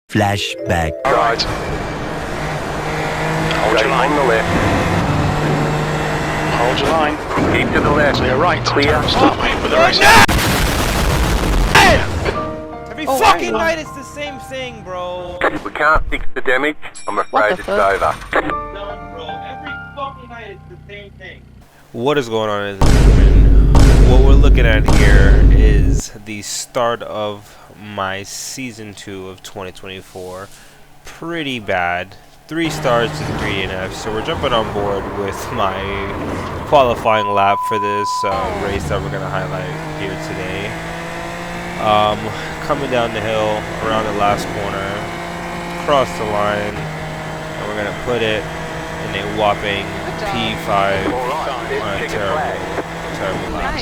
Flashback. Alright. Hold your line. On the left. Hold your line. Keep to the left. Clear right. Clear. Start waiting for the race. Every fucking night it's the same thing, bro. We can't fix the damage. I'm afraid it's over. Done, bro. Every fucking night it's the same thing. What is going on? What we're looking at here is the start of my season 2 of 2024. Pretty bad. 3 stars and 3 DNFs. So we're jumping on board with my qualifying lap for this race that we're gonna highlight here today. Coming down the hill around the last corner, cross the line, and we're gonna put it in a whopping P5 on a terrible lap.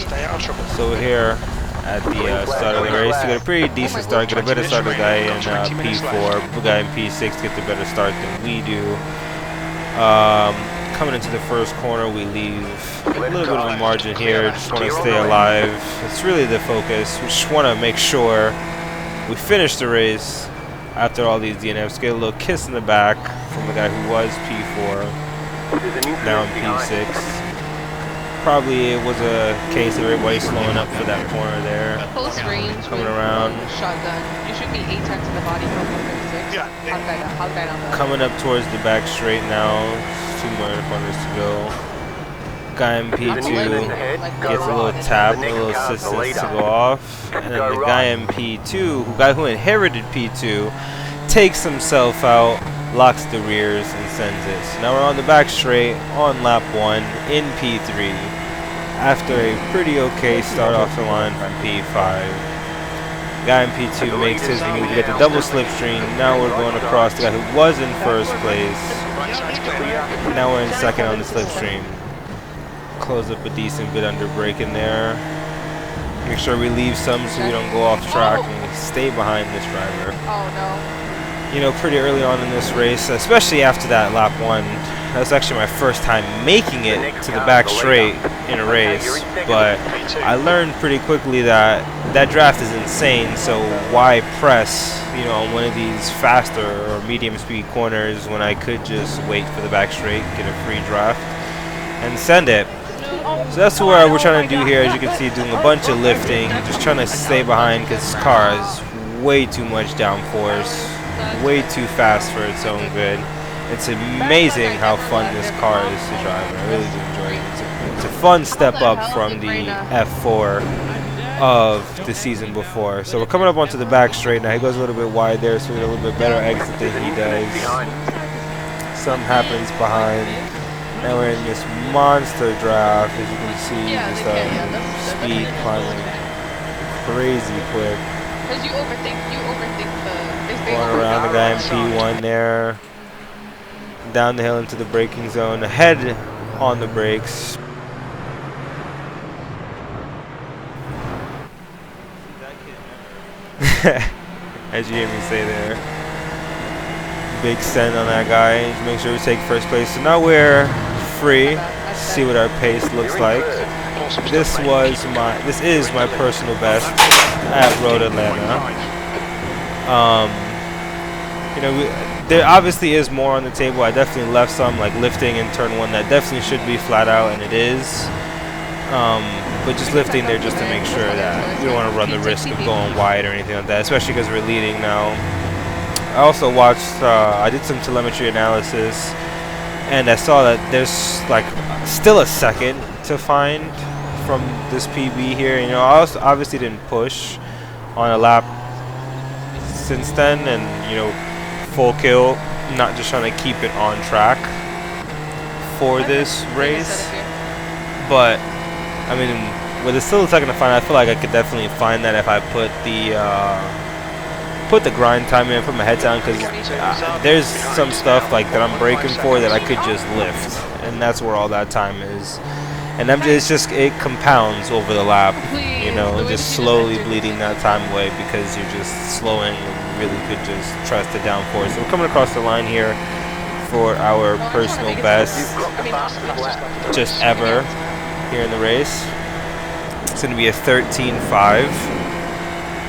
So we're here at the start of the race. We got a pretty decent start, get a better start with the guy in P4, the guy in P6 gets a better start than we do. Coming into the first corner, we leave a little bit of a margin here, just want to stay alive. It's really the focus. We just want to make sure we finish the race after all these DNFs. Get a little kiss in the back from the guy who was P4, now in P6. Probably it was a case of everybody slowing up for that corner there. Close range coming around. Shotgun. You should be 8 times in the body from 136. How guy down there. Coming up towards the back straight now. 2 more corners to go. Guy in P2 gets a little tap, a little assistance to go off. And then the guy in P2, the guy who inherited P2, takes himself out, locks the rears, and sends it. So now we're on the back straight on lap 1 in P3 after a pretty okay start off the line from P5. Guy in P2 makes his move, we get the double slipstream. Now we're going across the guy who was in first place. Now we're in second on the slipstream. Close up a decent bit under brake in there. Make sure we leave some so we don't go off track and we stay behind this driver. Oh no. You know, pretty early on in this race, especially after that lap 1, that was actually my first time making it to the back straight in a race, but I learned pretty quickly that that draft is insane, so why press, you know, on one of these faster or medium speed corners when I could just wait for the back straight, get a free draft, and send it. So that's what we're trying to do here, as you can see, doing a bunch of lifting, just trying to stay behind because this car is way too much downforce. Way too fast for its own good. It's amazing how fun this car is to drive. I really do enjoy it. It's a fun step up from the F4 of the season before. So we're coming up onto the back straight now. He goes a little bit wide there, so we get a little bit better exit than he does. Something happens behind. Now we're in this monster draft, as you can see. Just speed climbing crazy quick. Because you overthink the... Going around the guy in P1 there. Down the hill into the braking zone. Ahead on the brakes. As you hear me say there. Big send on that guy. Just make sure we take first place. So now we're free. See what our pace looks like. This is my personal best at Road Atlanta. You know, there obviously is more on the table. I definitely left some, like lifting in turn 1, that definitely should be flat out, and it is. But just lifting there just to make sure that we don't want to run the risk of going wide or anything like that, especially because we're leading now. I also watched, I did some telemetry analysis, and I saw that there's like still a second to find from this PB here. You know, I also obviously didn't push on a lap since then, and you know, full kill, not just trying to keep it on track for this race. But I mean, with it's still a second to find, I feel like I could definitely find that if I put the grind time in, put my head down, because there's some stuff like that I'm braking for that I could just lift, and that's where all that time is. And it compounds over the lap, you know, just slowly bleeding that time away because you're just slowing and really could just trust the downforce. So we're coming across the line here for our personal best just ever here in the race. It's going to be a 13.5.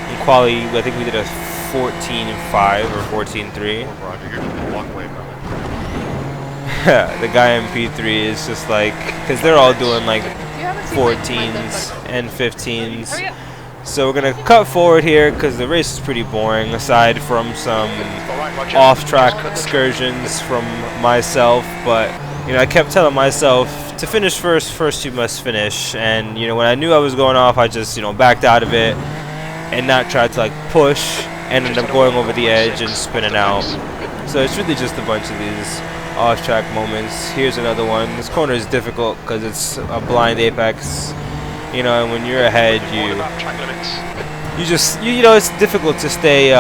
In quali, I think we did a 14.5 or 14.3. Roger, you're walk away from it. The guy in P3 is just like, because they're all doing like You haven't seen my 14s and 15s. Hurry up. So we're gonna cut forward here because the race is pretty boring, aside from some off-track excursions from myself. But you know, I kept telling myself to finish first you must finish. And you know, when I knew I was going off, I just, you know, backed out of it and not tried to like push and ended up going over the edge and spinning out. So it's really just a bunch of these off-track moments. Here's another one. This corner is difficult because it's a blind apex. You know, and when you're ahead, you know, it's difficult to stay,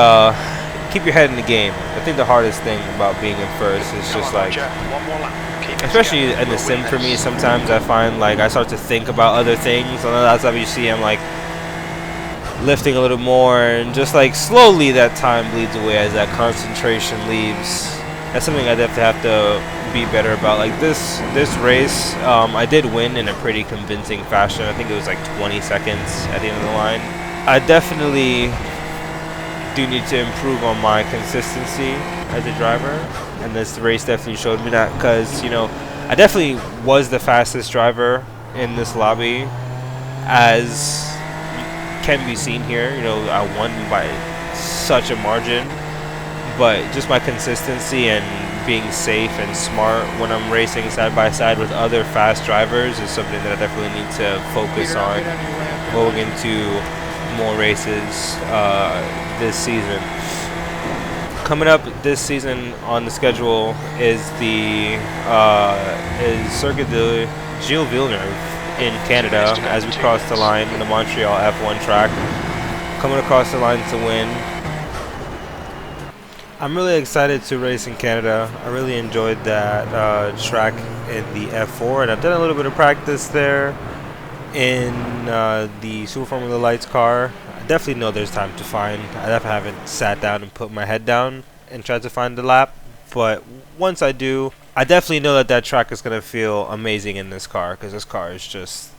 keep your head in the game. I think the hardest thing about being in first is just like, especially in the sim for me, sometimes I find like I start to think about other things. And that's why you see I'm like lifting a little more, and just like slowly that time bleeds away as that concentration leaves. That's something I definitely have to be better about. Like this race, I did win in a pretty convincing fashion. I think it was like 20 seconds at the end of the line. I definitely do need to improve on my consistency as a driver, and this race definitely showed me that, because you know, I definitely was the fastest driver in this lobby, as can be seen here. You know, I won by such a margin, but just my consistency and being safe and smart when I'm racing side by side with other fast drivers is something that I definitely need to focus on going into more races this season. Coming up this season on the schedule is the Circuit de Gilles Villeneuve in Canada, as we cross the line in the Montreal F1 track. Coming across the line to win. I'm really excited to race in Canada. I really enjoyed that track in the F4, and I've done a little bit of practice there in the Super Formula Lights car. I definitely know there's time to find. I definitely haven't sat down and put my head down and tried to find the lap, but once I do, I definitely know that that track is going to feel amazing in this car, because this car is just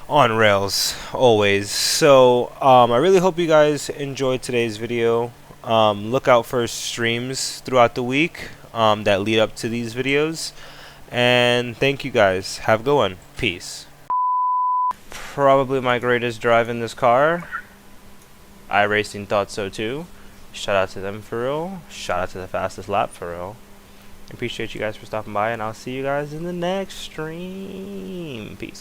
on rails always. So I really hope you guys enjoyed today's video. Look out for streams throughout the week that lead up to these videos, and thank you guys. Have a good one. Peace. Probably my greatest drive in this car. iRacing thought so too. Shout out to them for real. Shout out to the fastest lap for real. Appreciate you guys for stopping by, and I'll see you guys in the next stream. Peace.